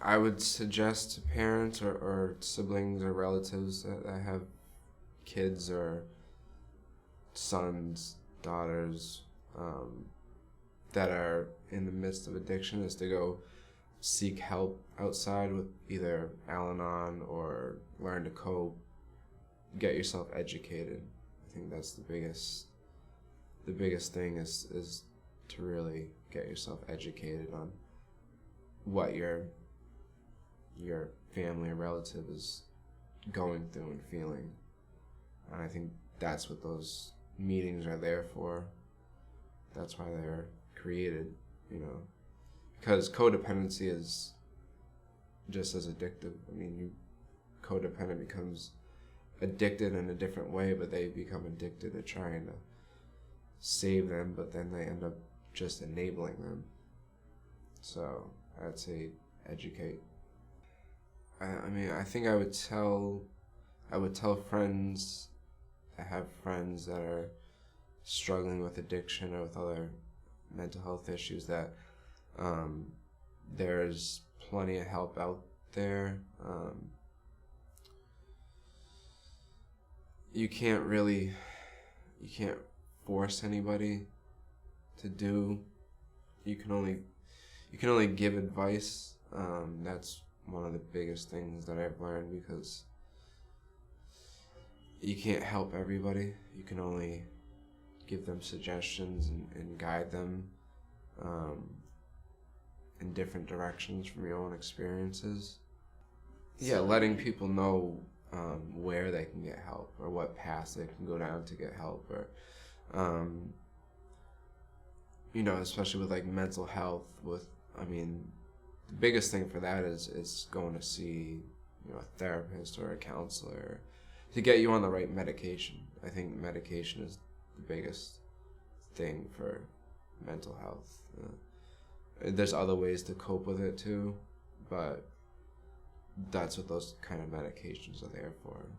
I would suggest to parents or siblings or relatives that have kids or sons, daughters, that are in the midst of addiction is to go seek help outside with either Al-Anon or learn to cope, get yourself educated. I think that's the biggest thing is to really get yourself educated on what your family or relative is going through and feeling. And I think that's what those meetings are there for. That's why they're created, because codependency is just as addictive. I mean, codependent becomes addicted in a different way, but they become addicted to trying to save them, but then they end up just enabling them. So I'd say educate. I mean, I think I would tell friends. I have friends that are struggling with addiction or with other mental health issues that there's plenty of help out there. You can't force anybody to do. You can only give advice. That's one of the biggest things that I've learned, because you can't help everybody. You can only give them suggestions and guide them in different directions from your own experiences. Yeah, letting people know where they can get help or what paths they can go down to get help, or especially with like mental health. The biggest thing for that is going to see a therapist or a counselor to get you on the right medication. I think medication is the biggest thing for mental health. There's other ways to cope with it too, but that's what those kind of medications are there for.